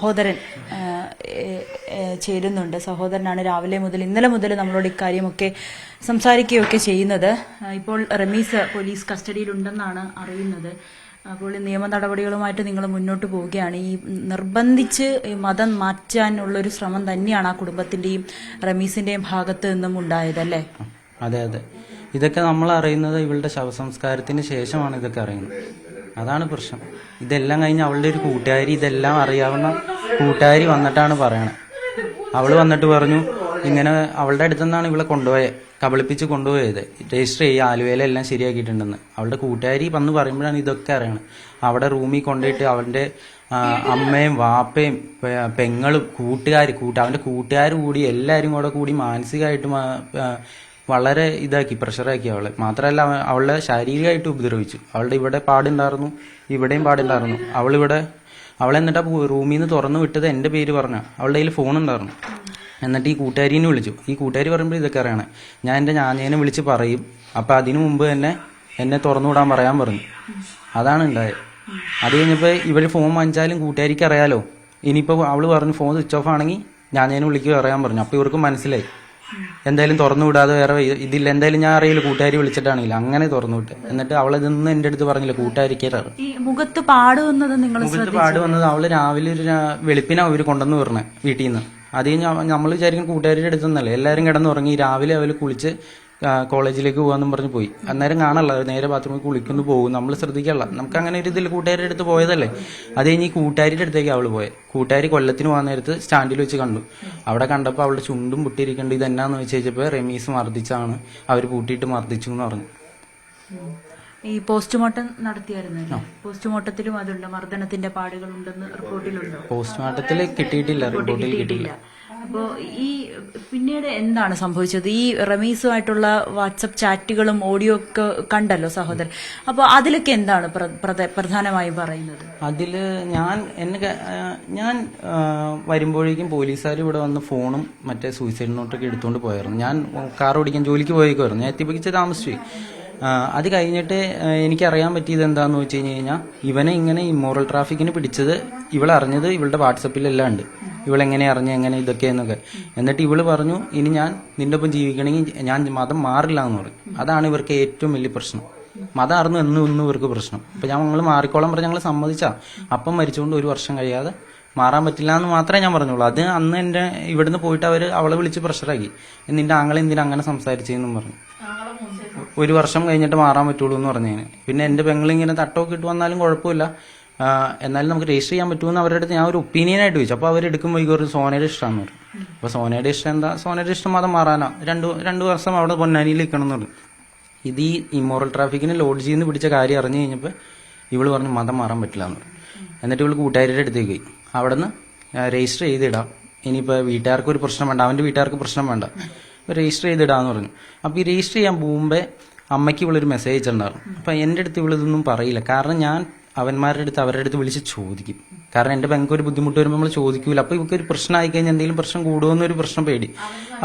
സഹോദരൻ ചേരുന്നുണ്ട്. സഹോദരനാണ് രാവിലെ മുതൽ ഇന്നലെ മുതൽ നമ്മളോട് ഇക്കാര്യമൊക്കെ സംസാരിക്കുകയൊക്കെ ചെയ്യുന്നത്. ഇപ്പോൾ റമീസ് പോലീസ് കസ്റ്റഡിയിലുണ്ടെന്നാണ് അറിയുന്നത്. അപ്പോൾ നിയമ നടപടികളുമായിട്ട് നിങ്ങൾ മുന്നോട്ട് പോവുകയാണ്. ഈ നിർബന്ധിച്ച് മതം മാറ്റാനുള്ളൊരു ശ്രമം തന്നെയാണ് ആ കുടുംബത്തിന്റെയും റമീസിന്റെയും ഭാഗത്ത് നിന്നും ഉണ്ടായതല്ലേ? അതെ അതെ, ഇതൊക്കെ നമ്മൾ അറിയുന്നത് ഇവളുടെ ശവസംസ്കാരത്തിന് ശേഷമാണ് ഇതൊക്കെ അറിയുന്നത്. അതാണ് പ്രശ്നം. ഇതെല്ലാം കഴിഞ്ഞ് അവളുടെ ഒരു കൂട്ടുകാരി, ഇതെല്ലാം അറിയാവുന്ന കൂട്ടുകാരി വന്നിട്ടാണ് പറയണത്. അവള് വന്നിട്ട് പറഞ്ഞു ഇങ്ങനെ അവളുടെ അടുത്തുനിന്നാണ് ഇവളെ കൊണ്ടുപോയത്, കബളിപ്പിച്ച് കൊണ്ടുപോയത്, രജിസ്റ്റർ ചെയ്യുക, ആലുവയിലെല്ലാം ശരിയാക്കിയിട്ടുണ്ടെന്ന്. അവളുടെ കൂട്ടുകാരി വന്ന് പറയുമ്പോഴാണ് ഇതൊക്കെ അറിയണത്. അവിടെ റൂമിൽ കൊണ്ടുപോയിട്ട് അവളുടെ അമ്മയും വാപ്പയും പെങ്ങളും അവന്റെ കൂട്ടുകാർ കൂടി എല്ലാവരും കൂടി മാനസികമായിട്ട് വളരെ ഇതാക്കി, പ്രഷറാക്കി അവളെ. മാത്രമല്ല അവളെ ശാരീരികമായിട്ട് ഉപദ്രവിച്ചു. അവളുടെ ഇവിടെ പാടുണ്ടായിരുന്നു, ഇവിടെയും പാടുണ്ടായിരുന്നു. അവളെ എന്നിട്ട് റൂമിൽ നിന്ന് തുറന്നു വിട്ടത് എൻ്റെ പേര് പറഞ്ഞ. അവളുടെ കയ്യിൽ ഫോൺ ഉണ്ടായിരുന്നു. എന്നിട്ട് ഈ കൂട്ടുകാരിനെ വിളിച്ചു. ഈ കൂട്ടുകാരി പറയുമ്പോൾ ഇതൊക്കെ അറിയണേ. ഞാൻ എൻ്റെ ഞാനേനെ വിളിച്ച് പറയും, അപ്പം അതിനു മുമ്പ് തന്നെ എന്നെ തുറന്നു വിടാൻ പറയാൻ പറഞ്ഞു. അതാണ് ഉണ്ടായത്. അത് കഴിഞ്ഞപ്പോൾ ഇവർ ഫോൺ വാങ്ങിച്ചാലും കൂട്ടുകാരിക്ക് അറിയാലോ. ഇനിയിപ്പോൾ അവള് പറഞ്ഞു ഫോൺ സ്വിച്ച് ഓഫ് ആണെങ്കിൽ ഞാനേനെ വിളിക്കുക പറയാൻ പറഞ്ഞു. അപ്പോൾ ഇവർക്ക് മനസ്സിലായി എന്തായാലും തുറന്നു വിടാതെ വേറെ ഇതില്ല, എന്തായാലും ഞാൻ അറിയില്ല കൂട്ടുകാരി വിളിച്ചിട്ടാണെങ്കിലും. അങ്ങനെ തുറന്നു വിട്ട്. എന്നിട്ട് അവളിതൊന്നും എൻ്റെ അടുത്ത് പറഞ്ഞില്ല, കൂട്ടുകാരിക്കാറ്. മുഖത്ത് പാടുവന്നത് അവള് രാവിലെ ഒരു വെളുപ്പിനാ അവര് കൊണ്ടുവന്ന് പറഞ്ഞത് വീട്ടിൽ നിന്ന്. അത് നമ്മൾ വിചാരിക്കും കൂട്ടുകാരുടെ അടുത്തൊന്നല്ലേ. എല്ലാവരും കിടന്നുറങ്ങി. രാവിലെ അവര് കുളിച്ച് കോളേജിലേക്ക് പോകാന്നും പറഞ്ഞ് പോയി. അന്നേരം കാണല്ല, നേരെ ബാത്റൂമിൽ കുളിക്കുന്നു പോകും. നമ്മൾ ശ്രദ്ധിക്കല്ല. നമുക്ക് അങ്ങനെ ഒരു ഇതിൽ കൂട്ടുകാരുടെ അടുത്ത് പോയതല്ലേ. അത് കഴിഞ്ഞ് ഈ കൂട്ടുകാരിയുടെ അടുത്തേക്ക് അവള് പോയത്. കൂട്ടുകാരി കൊല്ലത്തിന് പോകാൻ നേരത്ത് സ്റ്റാൻഡിൽ വെച്ച് കണ്ടു. അവിടെ കണ്ടപ്പോൾ അവളുടെ ചുണ്ടും പൊട്ടിയിരിക്കേണ്ടത്. ഇതെന്നാന്ന് വെച്ച് കഴിഞ്ഞപ്പോൾ റമീസ് മർദ്ദിച്ചാണ്, അവർ പൂട്ടിയിട്ട് മർദ്ദിച്ചു എന്ന് പറഞ്ഞു. ഈ പോസ്റ്റ്മോർട്ടം നടത്തിയായിരുന്നു. പോസ്റ്റ്മോർട്ടത്തിലും അതുണ്ട്, മർദ്ദനത്തിന്റെ പാടുകൾ ഉണ്ടെന്ന് റിപ്പോർട്ടിലുണ്ട്. പോസ്റ്റ്മോർട്ടത്തിൽ കിട്ടിയിട്ടില്ല, റിപ്പോർട്ടിൽ കിട്ടിയിട്ടില്ല. അപ്പോ ഈ പിന്നീട് എന്താണ് സംഭവിച്ചത്? ഈ റമീസുമായിട്ടുള്ള വാട്സപ്പ് ചാറ്റുകളും ഓഡിയോ ഒക്കെ കണ്ടല്ലോ സഹോദരൻ. അപ്പൊ അതിലൊക്കെ എന്താണ് പ്രധാനമായും പറയുന്നത്? അതില് ഞാൻ വരുമ്പോഴേക്കും പോലീസുകാർ ഇവിടെ വന്ന് ഫോണും മറ്റേ സൂയിസൈഡ് നോട്ടൊക്കെ എടുത്തുകൊണ്ട് പോയായിരുന്നു. ഞാൻ കാർ ഓടിക്കാൻ ജോലിക്ക് പോയേക്കുമായിരുന്നു. ഞാൻ എത്തിപ്പിച്ച് താമസിച്ചു. അത് കഴിഞ്ഞിട്ട് എനിക്കറിയാൻ പറ്റിയത് എന്താന്ന് വെച്ച് കഴിഞ്ഞാൽ ഇവനെ ഇങ്ങനെ ഇമ്മോറൽ ട്രാഫിക്കിന് പിടിച്ചത് ഇവളറിഞ്ഞത് ഇവളുടെ വാട്സപ്പിലെല്ലാം ഉണ്ട്. ഇവളെങ്ങനെ അറിഞ്ഞ് എങ്ങനെ ഇതൊക്കെ എന്നൊക്കെ. എന്നിട്ട് ഇവള് പറഞ്ഞു ഇനി ഞാൻ നിന്റെ ഒപ്പം ജീവിക്കണമെങ്കിൽ ഞാൻ മതം മാറില്ല എന്ന് പറഞ്ഞു. അതാണ് ഇവർക്ക് ഏറ്റവും വലിയ പ്രശ്നം. മതം അറിഞ്ഞു എന്നും ഇവർക്ക് പ്രശ്നം. അപ്പൊ ഞങ്ങൾ മാറിക്കോളാൻ പറഞ്ഞ് ഞങ്ങൾ സമ്മതിച്ചാ. അപ്പം മരിച്ചുകൊണ്ട് 1 വർഷം കഴിയാതെ മാറാൻ പറ്റില്ല എന്ന് മാത്രമേ ഞാൻ പറഞ്ഞോളൂ. അത് അന്ന് എന്റെ ഇവിടുന്ന് പോയിട്ട് അവളെ വിളിച്ച് പ്രഷറാക്കി. നിന്റെ ആങ്ങളെ എന്തിനാ അങ്ങനെ സംസാരിച്ചെന്നും പറഞ്ഞു. 1 വർഷം കഴിഞ്ഞിട്ട് മാറാൻ പറ്റുള്ളൂ എന്ന് പറഞ്ഞതിന്. പിന്നെ എന്റെ പെങ്ങളിങ്ങനെ തട്ടമൊക്കെ ഇട്ട് വന്നാലും കുഴപ്പമില്ല, എന്നാലും നമുക്ക് രജിസ്റ്റർ ചെയ്യാൻ പറ്റുമെന്ന് അവരുടെ അടുത്ത് ഞാൻ ഒരു ഒപ്പീനിയനായിട്ട് ചോദിച്ചു. അപ്പോൾ അവരെടുക്കുമ്പോൾ ഒരു സോനയുടെ ഇഷ്ടമാണെന്ന് പറഞ്ഞു. അപ്പോൾ സോനയുടെ ഇഷ്ടം എന്താ? സോനയുടെ ഇഷ്ടം മതം മാറാനാ. രണ്ടു വർഷം അവിടെ പൊന്നാനിയിൽ നിൽക്കണം എന്ന് പറഞ്ഞു. ഇത് ഈ ഇമ്മോറൽ ട്രാഫിക്കിന് ലോഡ്ജിൽ നിന്ന് പിടിച്ച കാര്യം അറിഞ്ഞു കഴിഞ്ഞപ്പോൾ ഇവള് പറഞ്ഞു മതം മാറാൻ പറ്റില്ല എന്ന് പറഞ്ഞു. എന്നിട്ട് ഇവള് കൂട്ടുകാരുടെ അടുത്തേക്ക് പോയി. അവിടെ നിന്ന് രജിസ്റ്റർ ചെയ്തിടാം, ഇനിയിപ്പോൾ വീട്ടുകാർക്ക് ഒരു പ്രശ്നം വേണ്ട, അവന്റെ വീട്ടുകാർക്ക് പ്രശ്നം വേണ്ട, രജിസ്റ്റർ ചെയ്തിടാന്ന് പറഞ്ഞു. അപ്പൊ ഈ രജിസ്റ്റർ ചെയ്യാൻ പോകുമ്പോ അമ്മയ്ക്ക് ഇവളൊരു മെസ്സേജ് ഉണ്ടായിരുന്നു. അപ്പൊ എന്റെ അടുത്ത് ഇവളിതൊന്നും പറയില്ല. കാരണം ഞാൻ അവരുടെ അടുത്ത് വിളിച്ച് ചോദിക്കും. കാരണം എന്റെ പെങ്ങൾക്ക് ഒരു ബുദ്ധിമുട്ട് വരുമ്പോൾ നമ്മൾ ചോദിക്കൂല. അപ്പൊ ഇവർക്ക് ഒരു പ്രശ്നം ആയിക്കഴിഞ്ഞാൽ എന്തെങ്കിലും പ്രശ്നം കൂടുമെന്നൊരു പ്രശ്നം പേടി.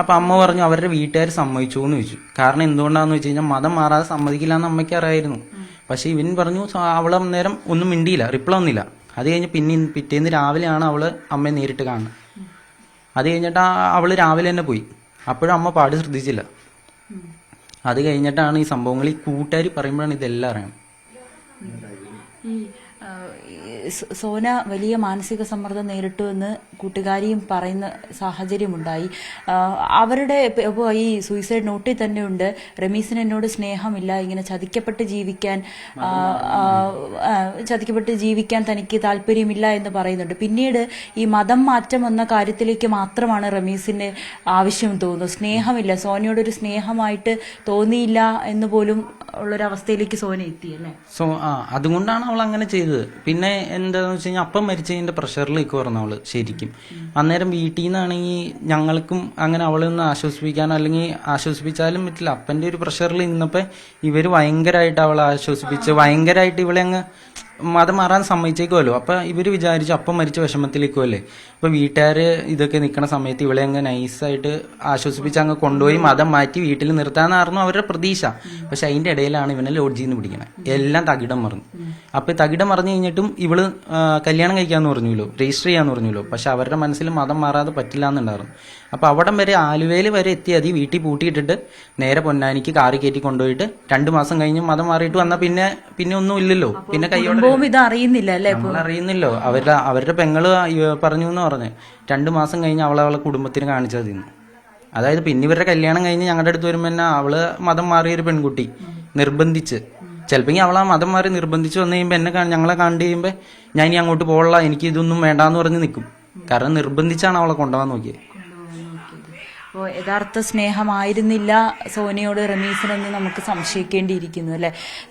അപ്പൊ അമ്മ പറഞ്ഞു അവരുടെ വീട്ടുകാർ സമ്മതിച്ചു എന്ന് ചോദിച്ചു. കാരണം എന്തുകൊണ്ടാന്ന് വെച്ച് കഴിഞ്ഞാൽ മതം മാറാതെ സമ്മതിക്കില്ല എന്ന് അമ്മയ്ക്ക് അറിയായിരുന്നു. പക്ഷെ ഇവൻ പറഞ്ഞു അവളെ നേരം ഒന്നും മിണ്ടിയില്ല, റിപ്ലൈ ഒന്നുമില്ല. അത് കഴിഞ്ഞ് പിറ്റേന്ന് രാവിലെയാണ് അവള് അമ്മയെ നേരിട്ട് കാണുന്നത്. അത് കഴിഞ്ഞിട്ട് അവള് രാവിലെ തന്നെ പോയി. അപ്പോഴും അമ്മ പാട് ശ്രദ്ധിച്ചില്ല. അത് കഴിഞ്ഞിട്ടാണ് ഈ സംഭവങ്ങൾ ഈ കൂട്ടുകാരി പറയുമ്പോഴാണ് ഇതെല്ലാം അറിയണം. സോന വലിയ മാനസിക സമ്മർദ്ദം നേരിട്ടു എന്ന് കൂട്ടുകാരിയും പറയുന്ന സാഹചര്യമുണ്ടായി. അവരുടെ ഈ സൂയിസൈഡ് നോട്ടിൽ തന്നെ ഉണ്ട് റമീസിന് എന്നോട് സ്നേഹമില്ല, ഇങ്ങനെ ചതിക്കപ്പെട്ട് ജീവിക്കാൻ തനിക്ക് താല്പര്യമില്ല എന്ന് പറയുന്നുണ്ട്. പിന്നീട് ഈ മതം മാറ്റം എന്ന കാര്യത്തിലേക്ക് മാത്രമാണ് റമീസിന് ആവശ്യം തോന്നുന്നത്. സ്നേഹമില്ല, സോനയോടൊരു സ്നേഹമായിട്ട് തോന്നിയില്ല എന്ന് പോലും ഉള്ളൊരവസ്ഥയിലേക്ക് സോന എത്തിയല്ലേ. അതുകൊണ്ടാണ് അവൾ അങ്ങനെ ചെയ്തത്. പിന്നെ എന്താന്ന് വെച്ച് കഴിഞ്ഞാൽ അപ്പം മരിച്ചതിന്റെ പ്രഷറിലേക്ക് പറഞ്ഞു അവള് ശരിക്കും. അന്നേരം വീട്ടിൽ നിന്നാണെങ്കിൽ ഞങ്ങൾക്കും അങ്ങനെ അവളെ ഒന്ന് ആശ്വസിപ്പിക്കാനോ അല്ലെങ്കിൽ ആശ്വസിപ്പിച്ചാലും പറ്റില്ല. അപ്പന്റെ ഒരു പ്രഷറിൽ ഇന്നപ്പോ ഇവര് ഭയങ്കരമായിട്ട് അവളെ ആശ്വസിപ്പിച്ച് ഭയങ്കരമായിട്ട് ഇവളെ അങ്ങ് മതം മാറാൻ സമ്മതിച്ചേക്കുമല്ലോ. അപ്പൊ ഇവര് വിചാരിച്ചു അപ്പം മരിച്ച വിഷമത്തിലേക്കുമല്ലേ. അപ്പൊ വീട്ടുകാര് ഇതൊക്കെ നിൽക്കുന്ന സമയത്ത് ഇവളെ അങ്ങ് നൈസായിട്ട് ആശ്വസിപ്പിച്ച് അങ്ങ് കൊണ്ടുപോയി മതം മാറ്റി വീട്ടിൽ നിർത്താന്നായിരുന്നു അവരുടെ പ്രതീക്ഷ. പക്ഷെ അതിന്റെ ഇടയിലാണ് ഇവനെ ലോഡ്ജിൽ നിന്ന് പിടിക്കണേ. എല്ലാം തകിടം മറിഞ്ഞു. അപ്പൊ തകിടം മറിഞ്ഞു കഴിഞ്ഞിട്ടും ഇവള് കല്യാണം കഴിക്കാന്ന് പറഞ്ഞല്ലോ, രജിസ്റ്റർ ചെയ്യാന്ന് പറഞ്ഞല്ലോ. പക്ഷെ അവരുടെ മനസ്സിൽ മതം മാറാതെ പറ്റില്ല എന്നുണ്ടായിരുന്നു. അപ്പൊ അവിടം വരെ ആലുവയിൽ വരെ എത്തിയത് വീട്ടിൽ പൂട്ടിയിട്ടിട്ട് നേരെ പൊന്നാനിക്ക് കാറി കയറ്റി കൊണ്ടുപോയിട്ട് 2 മാസം കഴിഞ്ഞ് മതം മാറിയിട്ട് വന്നാൽ പിന്നെ ഒന്നും ഇല്ലല്ലോ. പിന്നെ കൈയോടെ ഇത് അറിയുന്നില്ല അല്ലേ? നമ്മൾ അറിയുന്നില്ലോ. അവരുടെ പെങ്ങള് പറഞ്ഞു എന്ന് പറഞ്ഞ് 2 മാസം കഴിഞ്ഞ് അവളെ കുടുംബത്തിന് കാണിച്ചത് തിന്നു. അതായത് പിന്നെ ഇവരുടെ കല്യാണം കഴിഞ്ഞ് ഞങ്ങളുടെ അടുത്ത് വരുമ്പോൾ തന്നെ അവള് മതം മാറിയൊരു പെൺകുട്ടി നിർബന്ധിച്ച്, ചിലപ്പോൾ അവളാ മതം മാറി നിർബന്ധിച്ച് വന്നു കഴിയുമ്പോൾ ഞങ്ങളെ കണ്ടു കഴിയുമ്പോൾ ഞാൻ ഇനി അങ്ങോട്ട് പോകല, എനിക്ക് ഇതൊന്നും വേണ്ടാന്ന് പറഞ്ഞ് നിൽക്കും. കാരണം നിർബന്ധിച്ചാണ് അവളെ കൊണ്ടുപോകാൻ നോക്കിയത്. അപ്പോൾ യഥാർത്ഥ സ്നേഹമായിരുന്നില്ല സോനിയോട് റമീസിനെന്ന് നമുക്ക് സംശയിക്കേണ്ടിയിരിക്കുന്നു അല്ലെ.